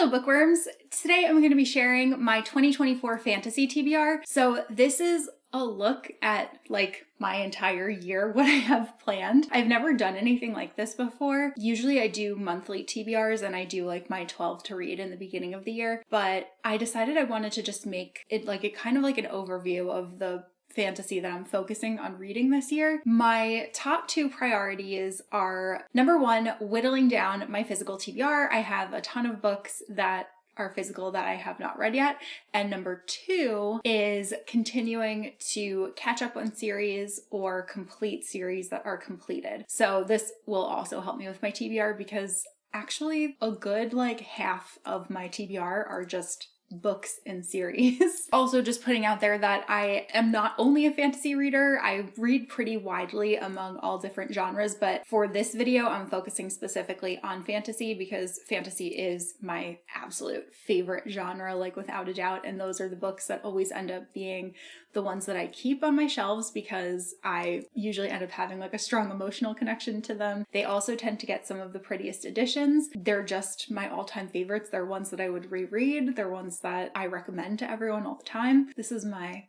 Hello bookworms! Today I'm going to be sharing my 2024 fantasy TBR. So this is a look at like my entire year, what I have planned. I've never done anything like this before. Usually I do monthly TBRs and I do like my 12 to read in the beginning of the year, but I decided I wanted to just make it like kind of like an overview of the fantasy that I'm focusing on reading this year. My top two priorities are number one, whittling down my physical TBR. I have a ton of books that are physical that I have not read yet. And number two is continuing to catch up on series or complete series that are completed. So this will also help me with my TBR because actually a good like half of my TBR are just books and series. Also just putting out there that I am not only a fantasy reader, I read pretty widely among all different genres, but for this video I'm focusing specifically on fantasy because fantasy is my absolute favorite genre, like without a doubt, and those are the books that always end up being the ones that I keep on my shelves because I usually end up having like a strong emotional connection to them. They also tend to get some of the prettiest editions. They're just my all-time favorites. They're ones that I would reread. They're ones that I recommend to everyone all the time. This is my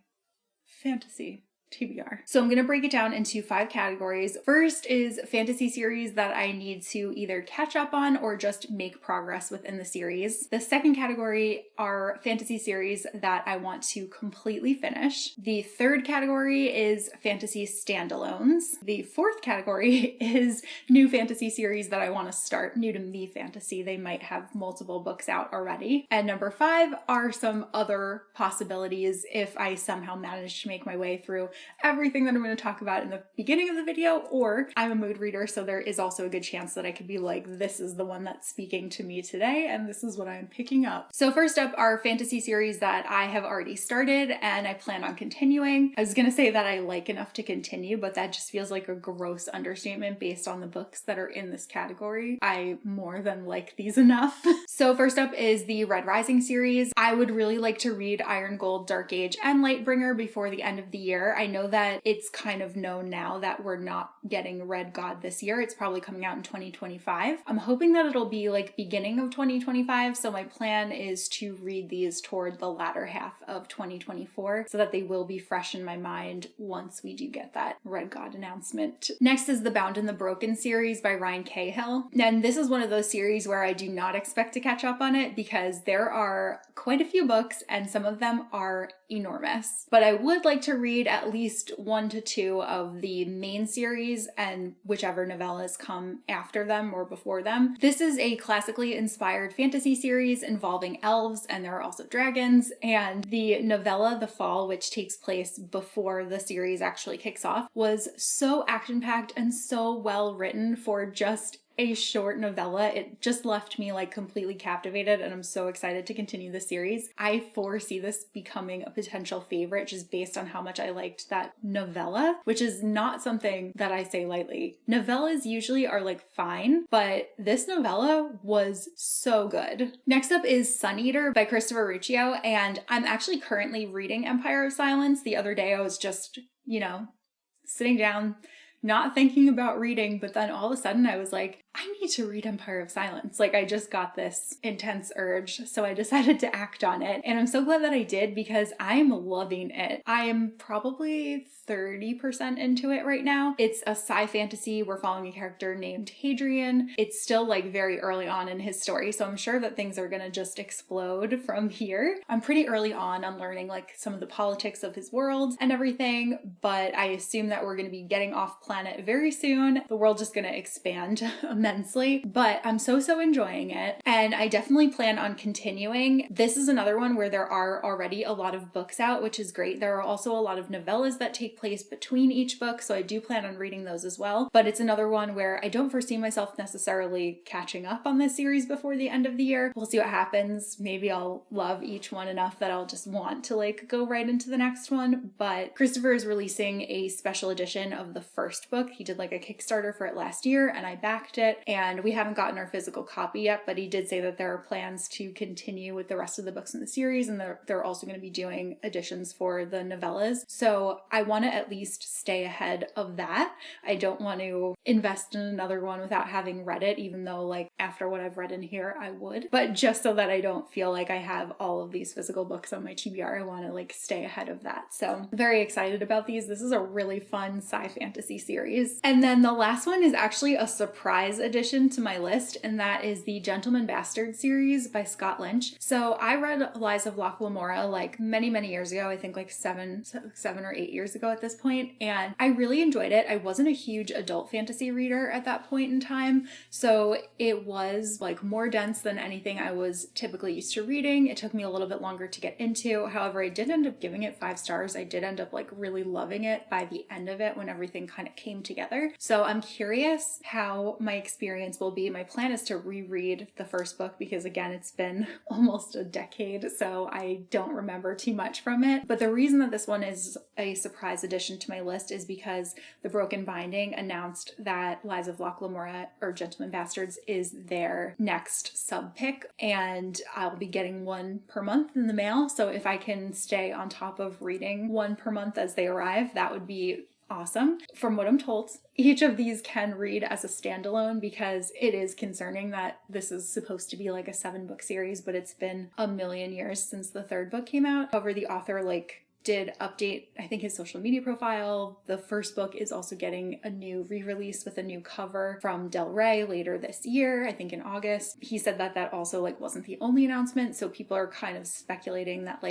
fantasy TBR. So I'm going to break it down into 5 categories. First is fantasy series that I need to either catch up on or just make progress within the series. The second category are fantasy series that I want to completely finish. The third category is fantasy standalones. The fourth category is new fantasy series that I want to start, new to me fantasy. They might have multiple books out already. And number 5 are some other possibilities if I somehow manage to make my way through everything that I'm going to talk about in the beginning of the video, or I'm a mood reader, so there is also a good chance that I could be like, this is the one that's speaking to me today, and this is what I'm picking up. So first up are fantasy series that I have already started and I plan on continuing. I was going to say that I like enough to continue, but that just feels like a gross understatement based on the books that are in this category. I more than like these enough. So first up is the Red Rising series. I would really like to read Iron Gold, Dark Age, and Lightbringer before the end of the year. I know that it's kind of known now that we're not getting Red God this year. It's probably coming out in 2025. I'm hoping that it'll be like beginning of 2025. So my plan is to read these toward the latter half of 2024 so that they will be fresh in my mind once we do get that Red God announcement. Next is the Bound and the Broken series by Ryan Cahill. And this is one of those series where I do not expect to catch up on it because there are quite a few books and some of them are enormous. But I would like to read at least 1 to 2 of the main series and whichever novellas come after them or before them. This is a classically inspired fantasy series involving elves, and there are also dragons, and the novella The Fall, which takes place before the series actually kicks off, was so action-packed and so well written for just a short novella. It just left me like completely captivated, and I'm so excited to continue the series. I foresee this becoming a potential favorite just based on how much I liked that novella, which is not something that I say lightly. Novellas usually are like fine, but this novella was so good. Next up is Sun Eater by Christopher Ruccio, and I'm actually currently reading Empire of Silence. The other day I was just, sitting down, not thinking about reading, but then all of a sudden I was like, I need to read Empire of Silence. Like I just got this intense urge, so I decided to act on it. And I'm so glad that I did because I'm loving it. I am probably 30% into it right now. It's a sci fantasy. We're following a character named Hadrian. It's still like very early on in his story, so I'm sure that things are gonna just explode from here. I'm pretty early on learning like some of the politics of his world and everything, but I assume that we're gonna be getting off planet very soon. The world's just gonna expand immensely, but I'm so enjoying it, and I definitely plan on continuing. This is another one where there are already a lot of books out, which is great. There are also a lot of novellas that take place between each book, so I do plan on reading those as well, but it's another one where I don't foresee myself necessarily catching up on this series before the end of the year. We'll see what happens. Maybe I'll love each one enough that I'll just want to like go right into the next one, but Christopher is releasing a special edition of the first first book. He did like a Kickstarter for it last year and I backed it, and we haven't gotten our physical copy yet, but he did say that there are plans to continue with the rest of the books in the series, and they're also going to be doing editions for the novellas. So I want to at least stay ahead of that. I don't want to invest in another one without having read it, even though like after what I've read in here, I would. But just so that I don't feel like I have all of these physical books on my TBR, I want to like stay ahead of that. So very excited about these. This is a really fun sci fantasy series. And then the last one is actually a surprise addition to my list, and that is the Gentleman Bastard series by Scott Lynch. So I read Lies of Locke Lamora like many years ago, I think like seven or 8 years ago at this point, and I really enjoyed it. I wasn't a huge adult fantasy reader at that point in time, so it was like more dense than anything I was typically used to reading. It took me a little bit longer to get into. However, I did end up giving it 5 stars. I did end up like really loving it by the end of it when everything kind of came together. So I'm curious how my experience will be. My plan is to reread the first book because again, it's been almost a decade, so I don't remember too much from it. But the reason that this one is a surprise addition to my list is because The Broken Binding announced that Lies of Locke Lamora, or Gentleman Bastards, is their next sub pick, and I'll be getting one per month in the mail. So if I can stay on top of reading one per month as they arrive, that would be awesome. From what I'm told, each of these can read as a standalone because it is concerning that this is supposed to be like a 7-book series, but it's been a million years since the 3rd book came out. However, the author did update, I think, his social media profile. The first book is also getting a new re-release with a new cover from Del Rey later this year, I think in August. He said that that also wasn't the only announcement, so people are kind of speculating that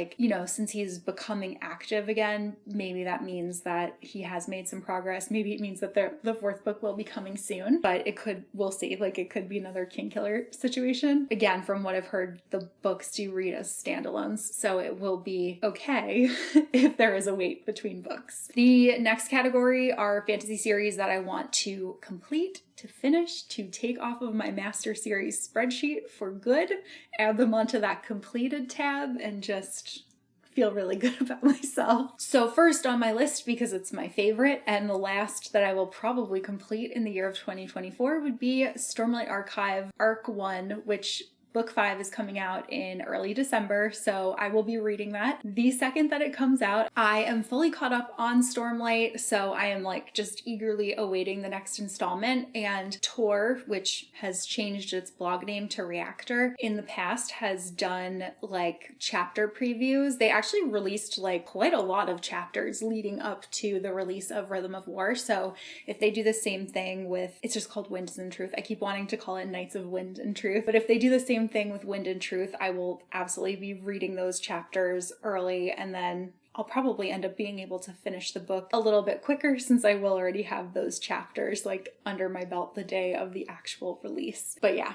since he's becoming active again, maybe that means that he has made some progress. Maybe it means that the 4th book will be coming soon, but we'll see. It could be another Kingkiller situation. Again, from what I've heard, the books do read as standalones, so it will be okay if there is a wait between books. The next category are fantasy series that I want to complete, to finish, to take off of my master series spreadsheet for good, add them onto that completed tab, and just feel really good about myself. So first on my list, because it's my favorite, and the last that I will probably complete in the year of 2024, would be Stormlight Archive Arc 1, which Book 5 is coming out in early December, so I will be reading that the second that it comes out. I am fully caught up on Stormlight, so I am just eagerly awaiting the next installment. And Tor, which has changed its blog name to Reactor, in the past has done chapter previews. They actually released quite a lot of chapters leading up to the release of Rhythm of War. So if they do the same thing with, it's just called Wind and Truth. I keep wanting to call it Knights of Wind and Truth, but if they do the same thing with Wind and Truth, I will absolutely be reading those chapters early, and then I'll probably end up being able to finish the book a little bit quicker since I will already have those chapters under my belt the day of the actual release. But yeah,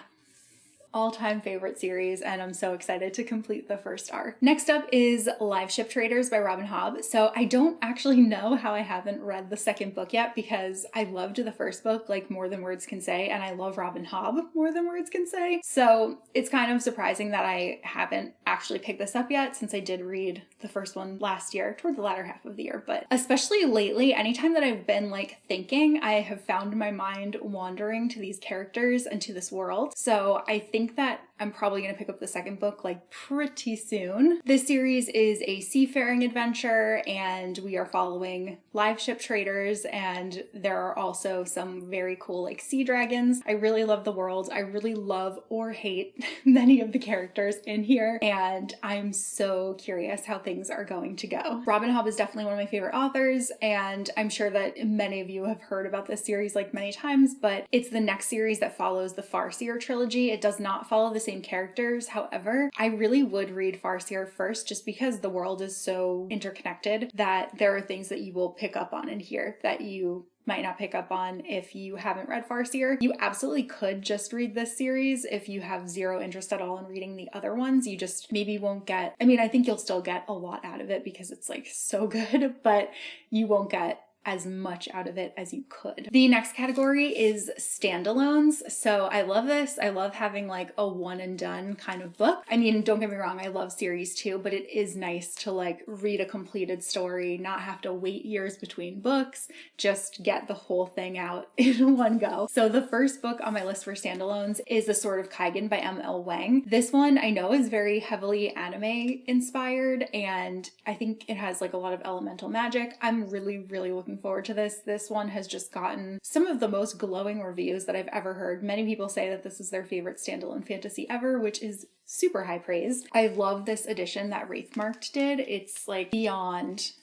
all-time favorite series, and I'm so excited to complete the first arc. Next up is Live Ship Traders by Robin Hobb. So I don't actually know how I haven't read the second book yet, because I loved the first book More Than Words Can Say, and I love Robin Hobb more than words can say. So it's kind of surprising that I haven't actually picked this up yet, since I did read the first one last year, toward the latter half of the year. But especially lately, anytime that I've been thinking, I have found my mind wandering to these characters and to this world. So I think that I'm probably going to pick up the second book pretty soon. This series is a seafaring adventure, and we are following live ship traders, and there are also some very cool sea dragons. I really love the world. I really love or hate many of the characters in here, and I'm so curious how things are going to go. Robin Hobb is definitely one of my favorite authors, and I'm sure that many of you have heard about this series many times, but it's the next series that follows the Farseer trilogy. It does not follow the same characters. However, I really would read Farseer first, just because the world is so interconnected that there are things that you will pick up on in here that you might not pick up on if you haven't read Farseer. You absolutely could just read this series if you have zero interest at all in reading the other ones. You just maybe won't get, I think you'll still get a lot out of it because it's so good, but you won't get as much out of it as you could. The next category is standalones. So I love this. I love having like a one and done kind of book. I mean, don't get me wrong, I love series too, but it is nice to like read a completed story, not have to wait years between books, just get the whole thing out in one go. So the first book on my list for standalones is The Sword of Kaigen by M.L. Wang. This one I know is very heavily anime inspired, and I think it has like a lot of elemental magic. I'm really looking forward to this. This one has just gotten some of the most glowing reviews that I've ever heard. Many people say that this is their favorite standalone fantasy ever, which is super high praise. I love this edition that Wraithmarked did. It's like beyond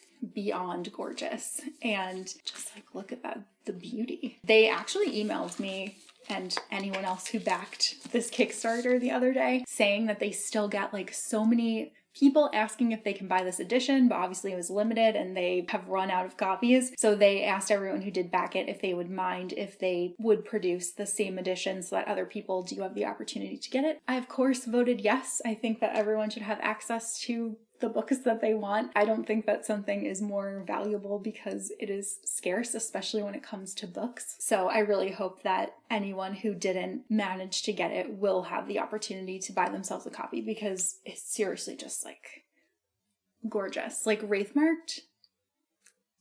gorgeous, and just like look at that, the beauty. They actually emailed me and anyone else who backed this Kickstarter the other day saying that they still get like so many people asking if they can buy this edition, but obviously it was limited and they have run out of copies. So they asked everyone who did back it if they would mind if they would produce the same edition so that other people do have the opportunity to get it. I, of course, voted yes. I think that everyone should have access to the books that they want. I don't think that something is more valuable because it is scarce, especially when it comes to books. So I really hope that anyone who didn't manage to get it will have the opportunity to buy themselves a copy, because it's seriously just like gorgeous. Like Wraithmarked,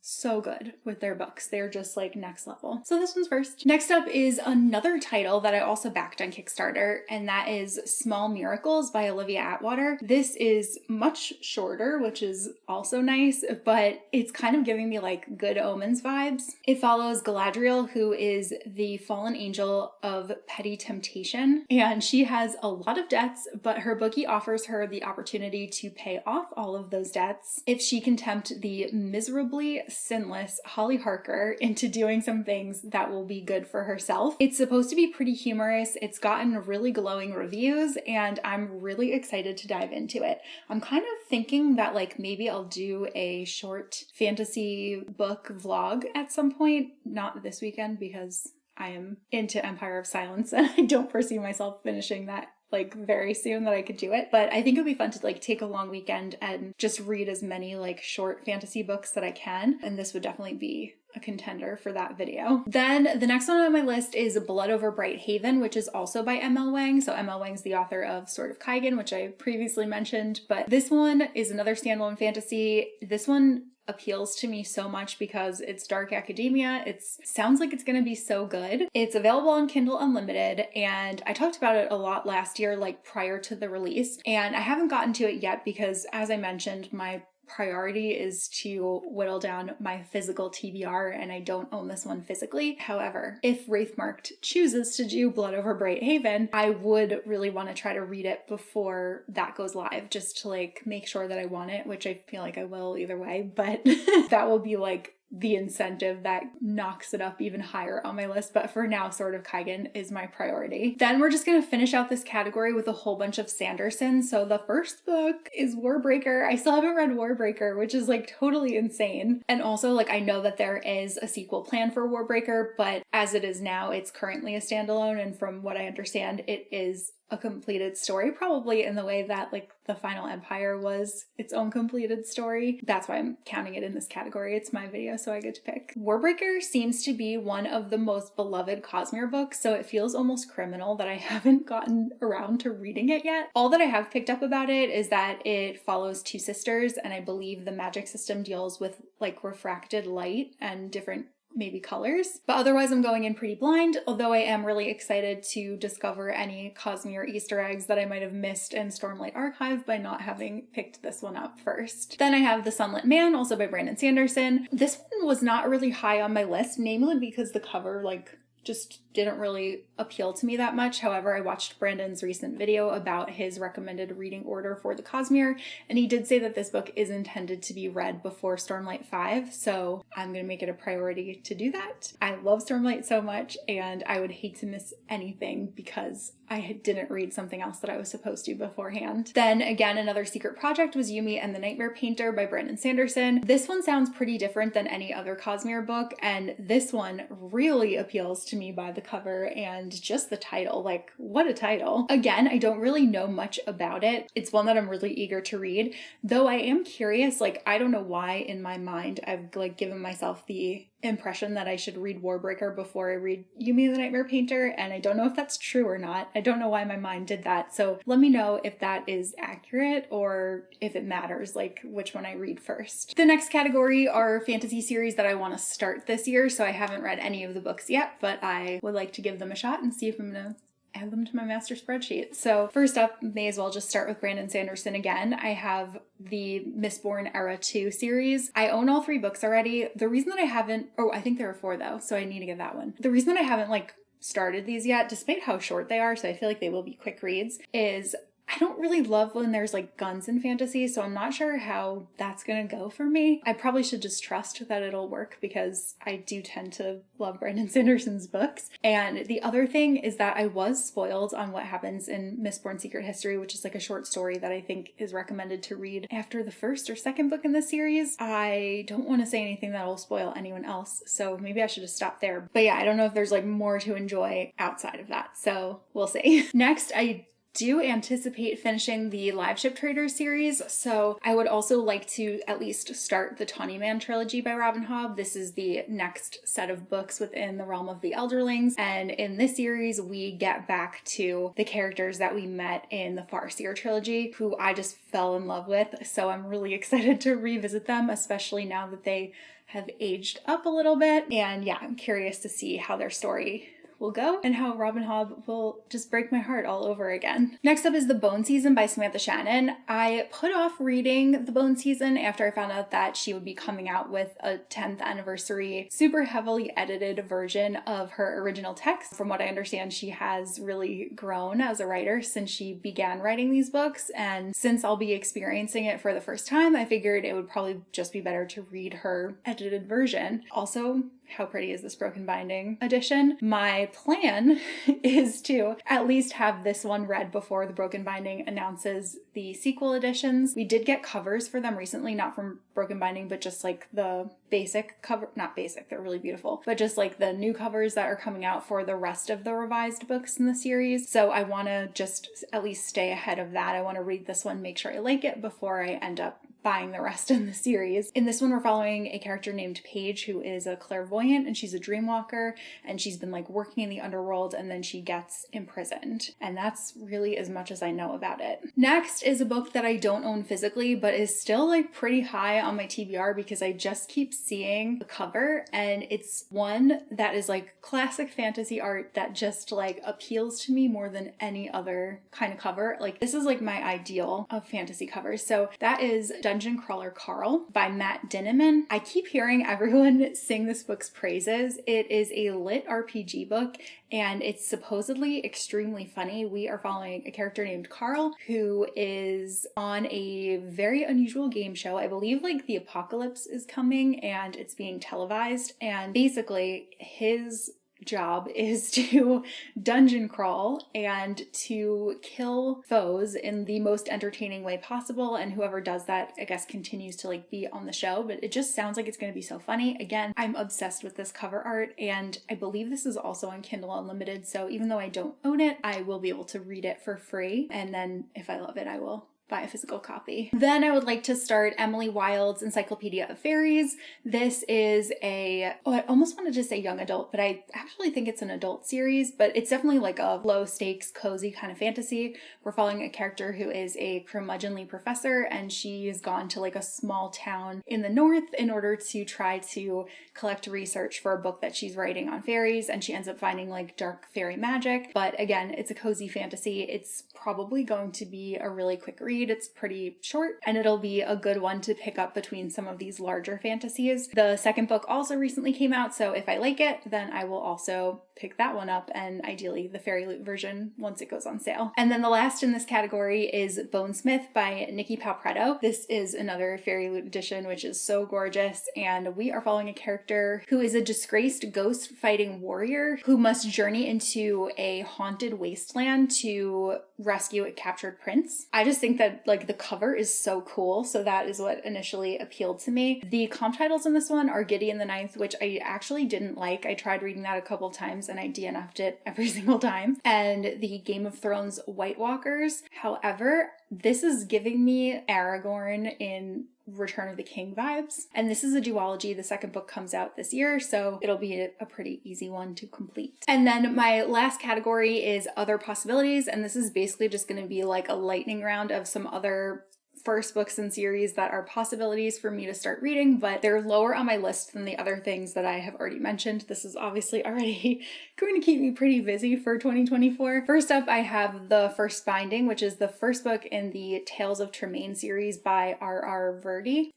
so good with their books. They're just like next level. So this one's first. Next up is another title that I also backed on Kickstarter, and that is Small Miracles by Olivia Atwater. This is much shorter, which is also nice, but it's kind of giving me like Good Omens vibes. It follows Galadriel, who is the fallen angel of petty temptation, and she has a lot of debts, but her bookie offers her the opportunity to pay off all of those debts if she can tempt the miserably sinless Holly Harker into doing some things that will be good for herself. It's supposed to be pretty humorous. It's gotten really glowing reviews, and I'm really excited to dive into it. I'm kind of thinking that like maybe I'll do a short fantasy book vlog at some point, not this weekend because I am into Empire of Silence and I don't foresee myself finishing that like very soon, that I could do it. But I think it'd be fun to like take a long weekend and just read as many like short fantasy books that I can. And this would definitely be a contender for that video. Then the next one on my list is Blood Over Bright Haven, which is also by M.L. Wang. So M.L. Wang's the author of Sword of Kaigen, which I previously mentioned, but this one is another standalone fantasy. This one appeals to me so much because it's dark academia. It sounds like it's going to be so good. It's available on Kindle Unlimited, and I talked about it a lot last year, like prior to the release, and I haven't gotten to it yet because, as I mentioned, my priority is to whittle down my physical TBR, and I don't own this one physically. However, if Wraithmarked chooses to do Blood Over Bright Haven, I would really want to try to read it before that goes live, just to like make sure that I want it, which I feel like I will either way, but that will be like the incentive that knocks it up even higher on my list. But for now, Sword of Kaigen is my priority. Then we're just going to finish out this category with a whole bunch of Sanderson. So the first book is Warbreaker. I still haven't read Warbreaker, which is like totally insane. And also like I know that there is a sequel plan for Warbreaker, but as it is now, it's currently a standalone. And from what I understand, it is a completed story, probably in the way that like the Final Empire was its own completed story. That's why I'm counting it in this category. It's my video, so I get to pick. Warbreaker seems to be one of the most beloved Cosmere books, so it feels almost criminal that I haven't gotten around to reading it yet. All that I have picked up about it is that it follows two sisters, and I believe the magic system deals with like refracted light and different maybe colors. But otherwise I'm going in pretty blind, although I am really excited to discover any Cosmere Easter eggs that I might have missed in Stormlight Archive by not having picked this one up first. Then I have The Sunlit Man, also by Brandon Sanderson. This one was not really high on my list, namely because the cover like just didn't really appeal to me that much. However, I watched Brandon's recent video about his recommended reading order for the Cosmere, and he did say that this book is intended to be read before Stormlight 5, so I'm gonna make it a priority to do that. I love Stormlight so much, and I would hate to miss anything because I didn't read something else that I was supposed to beforehand. Then again, another secret project was Yumi and the Nightmare Painter by Brandon Sanderson. This one sounds pretty different than any other Cosmere book, and this one really appeals to me by the cover and just the title. Like, what a title. Again, I don't really know much about it. It's one that I'm really eager to read, though I am curious. Like, I don't know why in my mind I've like given myself the impression that I should read Warbreaker before I read Yumi the Nightmare Painter, and I don't know if that's true or not. I don't know why my mind did that, so let me know if that is accurate or if it matters, like which one I read first. The next category are fantasy series that I want to start this year, so I haven't read any of the books yet, but I would like to give them a shot and see if I'm gonna add them to my master spreadsheet. So first up, may as well just start with Brandon Sanderson again. I have the Mistborn Era 2 series. I own all 3 books already. The reason that I haven't, I think there are 4 though, so I need to get that one. The reason that I haven't started these yet, despite how short they are, so I feel like they will be quick reads, is I don't really love when there's guns in fantasy, so I'm not sure how that's gonna go for me. I probably should just trust that it'll work because I do tend to love Brandon Sanderson's books. And the other thing is that I was spoiled on what happens in Mistborn Secret History, which is a short story that I think is recommended to read after the first or second book in the series. I don't want to say anything that will spoil anyone else, so maybe I should just stop there. But yeah, I don't know if there's more to enjoy outside of that, so we'll see. Next, I do anticipate finishing the Live Ship Traders series, so I would also like to at least start the Tawny Man trilogy by Robin Hobb. This is the next set of books within the realm of the Elderlings, and in this series we get back to the characters that we met in the Farseer trilogy, who I just fell in love with, so I'm really excited to revisit them, especially now that they have aged up a little bit, and yeah, I'm curious to see how their story will go and how Robin Hobb will just break my heart all over again. Next up is The Bone Season by Samantha Shannon. I put off reading The Bone Season after I found out that she would be coming out with a 10th anniversary, super heavily edited version of her original text. From what I understand, she has really grown as a writer since she began writing these books, and since I'll be experiencing it for the first time, I figured it would probably just be better to read her edited version. Also, how pretty is this broken binding edition? My plan is to at least have this one read before the broken binding announces the sequel editions. We did get covers for them recently, not from broken binding, but just the basic cover, not basic, they're really beautiful, but just the new covers that are coming out for the rest of the revised books in the series. So I want to just at least stay ahead of that. I want to read this one, make sure I like it before I end up buying the rest in the series. In this one, we're following a character named Paige, who is a clairvoyant, and she's a dreamwalker, and she's been working in the underworld, and then she gets imprisoned. And that's really as much as I know about it. Next is a book that I don't own physically, but is still pretty high on my TBR because I just keep seeing the cover, and it's one that is classic fantasy art that just appeals to me more than any other kind of cover. This is my ideal of fantasy covers. So that is Dungeon Crawler Carl by Matt Dinniman. I keep hearing everyone sing this book's praises. It is a lit RPG book, and it's supposedly extremely funny. We are following a character named Carl who is on a very unusual game show. I believe the apocalypse is coming and it's being televised, and basically his job is to dungeon crawl and to kill foes in the most entertaining way possible, and whoever does that, I guess, continues to be on the show. But it just sounds like it's going to be so funny. Again, I'm obsessed with this cover art, and I believe this is also on Kindle Unlimited, so even though I don't own it, I will be able to read it for free, and then if I love it, I will buy a physical copy. Then I would like to start Emily Wilde's Encyclopedia of Fairies. This is I almost wanted to say young adult, but I actually think it's an adult series, but it's definitely a low stakes, cozy kind of fantasy. We're following a character who is a curmudgeonly professor, and she's gone to a small town in the north in order to try to collect research for a book that she's writing on fairies, and she ends up finding dark fairy magic. But again, it's a cozy fantasy. It's probably going to be a really quick read. It's pretty short, and it'll be a good one to pick up between some of these larger fantasies. The second book also recently came out, so if I like it, then I will also pick that one up, and ideally the Fairy Loot version once it goes on sale. And then the last in this category is Bonesmith by Nikki Palpretto. This is another Fairy Loot edition, which is so gorgeous, and we are following a character who is a disgraced ghost-fighting warrior who must journey into a haunted wasteland to rescue a captured prince. I just think that the cover is so cool, so that is what initially appealed to me. The comp titles in this one are Gideon the Ninth, which I actually didn't like. I tried reading that a couple times times and I DNF'd it every single time, and the Game of Thrones White Walkers. However, this is giving me Aragorn in Return of the King vibes. And this is a duology. The second book comes out this year, so it'll be a pretty easy one to complete. And then my last category is other possibilities, and this is basically just going to be like a lightning round of some other first books and series that are possibilities for me to start reading, but they're lower on my list than the other things that I have already mentioned. This is obviously already going to keep me pretty busy for 2024. First up, I have The First Binding, which is the first book in the Tales of Tremaine series by R.R. Verdi.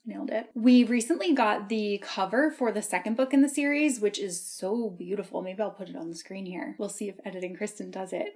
Nailed it. We recently got the cover for the second book in the series, which is so beautiful. Maybe I'll put it on the screen here. We'll see if editing Kristen does it.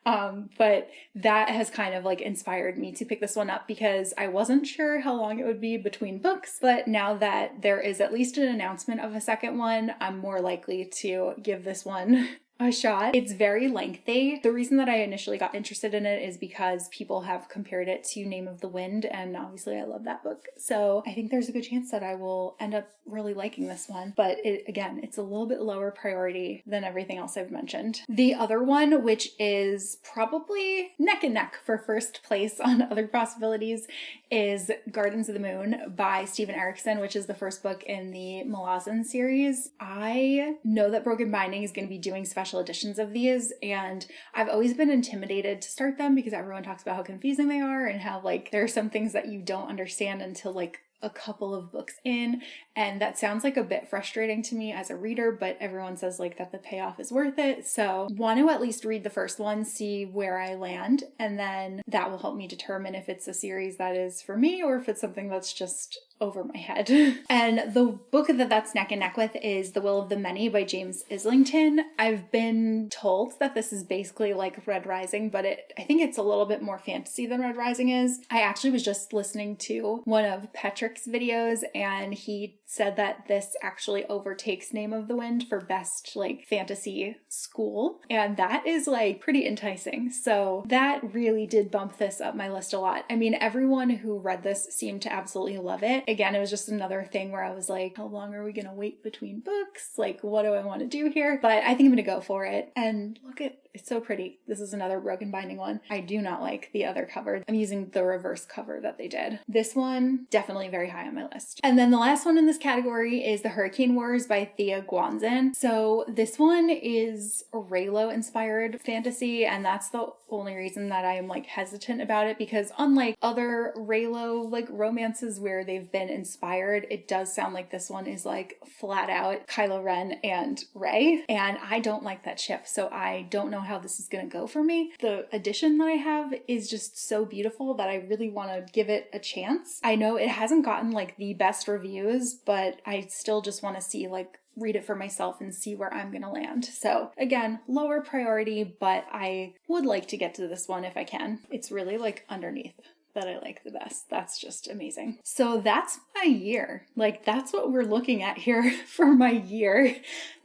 But that has kind of like inspired me to pick this one up because I wasn't sure how long it would be between books, but now that there is at least an announcement of a second one, I'm more likely to give this one a shot. It's very lengthy. The reason that I initially got interested in it is because people have compared it to Name of the Wind, and obviously I love that book. So I think there's a good chance that I will end up really liking this one. But again, it's a little bit lower priority than everything else I've mentioned. The other one, which is probably neck and neck for first place on other possibilities, is Gardens of the Moon by Stephen Erickson, which is the first book in the Malazan series. I know that Broken Binding is going to be doing special editions of these, and I've always been intimidated to start them because everyone talks about how confusing they are and how like there are some things that you don't understand until like a couple of books in, and that sounds like a bit frustrating to me as a reader, but everyone says like that the payoff is worth it. So want to at least read the first one, see where I land, and then that will help me determine if it's a series that is for me or if it's something that's just over my head. And the book that's neck and neck with is The Will of the Many by James Islington. I've been told that this is basically like Red Rising, but I think it's a little bit more fantasy than Red Rising is. I actually was just listening to one of Petrick's videos, and he said that this actually overtakes Name of the Wind for best like fantasy school, and that is like pretty enticing. So that really did bump this up my list a lot. I mean, everyone who read this seemed to absolutely love it. Again, it was just another thing where I was like, how long are we gonna wait between books? Like, what do I want to do here? But I think I'm gonna go for it. And look at, it's so pretty. This is another Broken Binding one. I do not like the other cover. I'm using the reverse cover that they did. This one, definitely very high on my list. And then the last one in this category is The Hurricane Wars by Thea Guanzin. So this one is a Raylo inspired fantasy, and that's the only reason that I am like hesitant about it, because unlike other Raylo like romances where they've been inspired, it does sound like this one is like flat out Kylo Ren and Rey, and I don't like that ship, so I don't know how this is gonna go for me. The edition that I have is just so beautiful that I really want to give it a chance. I know it hasn't gotten like the best reviews, but I still just want to see like read it for myself and see where I'm gonna land. So again, lower priority, but I would like to get to this one if I can. It's really like underneath that I like the best. That's just amazing. So that's my year. Like that's what we're looking at here for my year.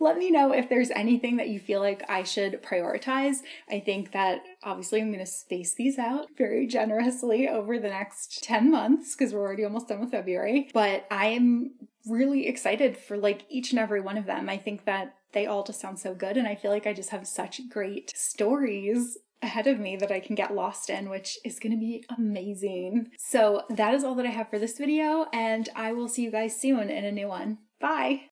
Let me know if there's anything that you feel like I should prioritize. I think that obviously I'm going to space these out very generously over the next 10 months because we're already almost done with February, but I'm really excited for like each and every one of them. I think that they all just sound so good, and I feel like I just have such great stories ahead of me that I can get lost in, which is going to be amazing. So that is all that I have for this video, and I will see you guys soon in a new one. Bye!